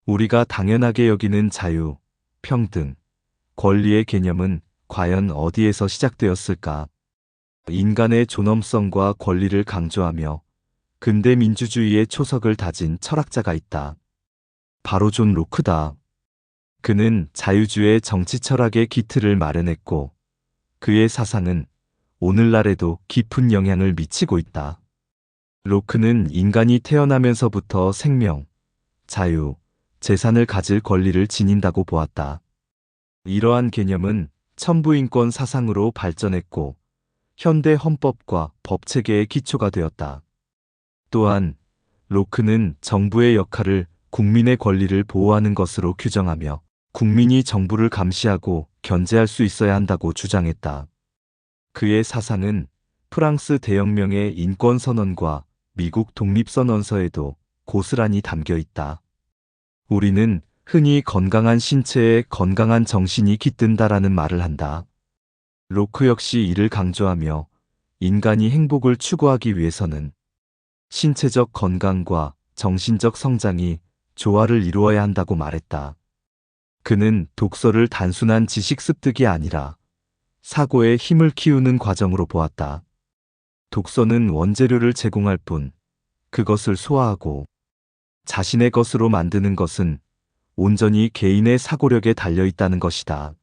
우리가 당연하게 여기는 자유, 평등, 권리의 개념은 과연 어디에서 시작되었을까? 인간의 존엄성과 권리를 강조하며 근대 민주주의의 초석을 다진 철학자가 있다. 바로 존 로크다. 그는 자유주의 정치 철학의 기틀을 마련했고 그의 사상은 오늘날에도 깊은 영향을 미치고 있다. 로크는 인간이 태어나면서부터 생명, 자유, 재산을 가질 권리를 지닌다고 보았다. 이러한 개념은 천부인권 사상으로 발전했고 현대 헌법과 법체계의 기초가 되었다. 또한 로크는 정부의 역할을 국민의 권리를 보호하는 것으로 규정하며 국민이 정부를 감시하고 견제할 수 있어야 한다고 주장했다. 그의 사상은 프랑스 대혁명의 인권선언과 미국 독립선언서에도 고스란히 담겨 있다. 우리는 흔히 건강한 신체에 건강한 정신이 깃든다라는 말을 한다. 로크 역시 이를 강조하며 인간이 행복을 추구하기 위해서는 신체적 건강과 정신적 성장이 조화를 이루어야 한다고 말했다. 그는 독서를 단순한 지식 습득이 아니라 사고의 힘을 키우는 과정으로 보았다. 독서는 원재료를 제공할 뿐 그것을 소화하고 자신의 것으로 만드는 것은 온전히 개인의 사고력에 달려 있다는 것이다.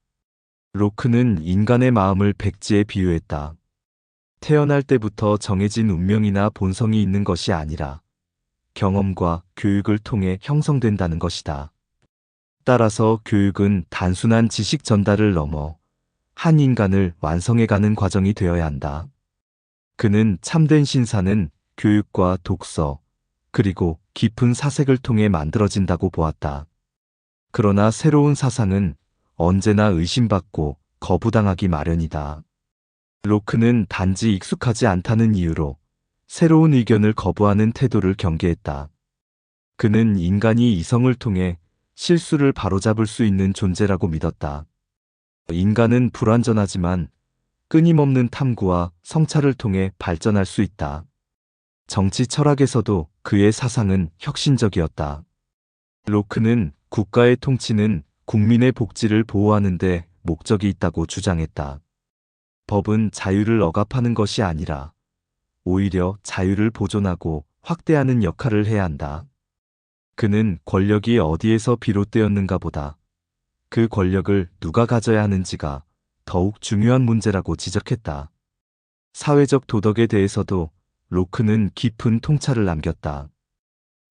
로크는 인간의 마음을 백지에 비유했다. 태어날 때부터 정해진 운명이나 본성이 있는 것이 아니라 경험과 교육을 통해 형성된다는 것이다. 따라서 교육은 단순한 지식 전달을 넘어 한 인간을 완성해가는 과정이 되어야 한다. 그는 참된 신사는 교육과 독서, 그리고 깊은 사색을 통해 만들어진다고 보았다. 그러나 새로운 사상은 언제나 의심받고 거부당하기 마련이다. 로크는 단지 익숙하지 않다는 이유로 새로운 의견을 거부하는 태도를 경계했다. 그는 인간이 이성을 통해 실수를 바로잡을 수 있는 존재라고 믿었다. 인간은 불완전하지만 끊임없는 탐구와 성찰을 통해 발전할 수 있다. 정치 철학에서도 그의 사상은 혁신적이었다. 로크는 국가의 통치는 국민의 복지를 보호하는 데 목적이 있다고 주장했다. 법은 자유를 억압하는 것이 아니라 오히려 자유를 보존하고 확대하는 역할을 해야 한다. 그는 권력이 어디에서 비롯되었는가 보다 그 권력을 누가 가져야 하는지가 더욱 중요한 문제라고 지적했다. 사회적 도덕에 대해서도 로크는 깊은 통찰을 남겼다.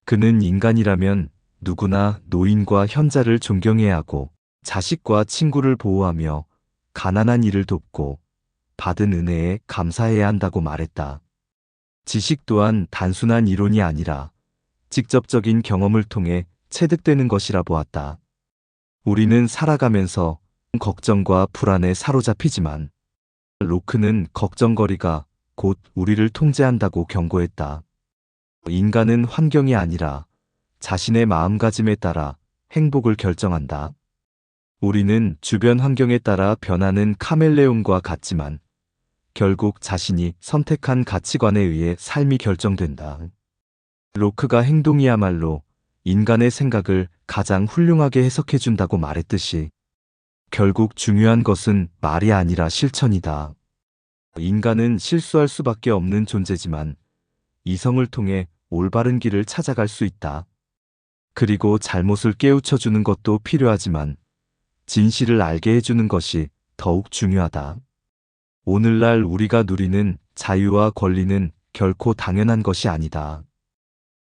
그는 인간이라면 누구나 노인과 현자를 존경해야 하고 자식과 친구를 보호하며 가난한 이를 돕고 받은 은혜에 감사해야 한다고 말했다. 지식 또한 단순한 이론이 아니라 직접적인 경험을 통해 체득되는 것이라 보았다. 우리는 살아가면서 걱정과 불안에 사로잡히지만 로크는 걱정거리가 곧 우리를 통제한다고 경고했다. 인간은 환경이 아니라 자신의 마음가짐에 따라 행복을 결정한다. 우리는 주변 환경에 따라 변하는 카멜레온과 같지만 결국 자신이 선택한 가치관에 의해 삶이 결정된다. 로크가 행동이야말로 인간의 생각을 가장 훌륭하게 해석해준다고 말했듯이 결국 중요한 것은 말이 아니라 실천이다. 인간은 실수할 수밖에 없는 존재지만 이성을 통해 올바른 길을 찾아갈 수 있다. 그리고 잘못을 깨우쳐주는 것도 필요하지만 진실을 알게 해주는 것이 더욱 중요하다. 오늘날 우리가 누리는 자유와 권리는 결코 당연한 것이 아니다.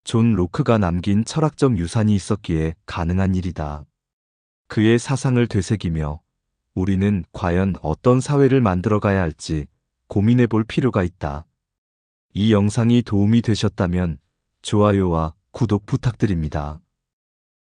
존 로크가 남긴 철학적 유산이 있었기에 가능한 일이다. 그의 사상을 되새기며 우리는 과연 어떤 사회를 만들어가야 할지 고민해 볼 필요가 있다. 이 영상이 도움이 되셨다면 좋아요와 구독 부탁드립니다.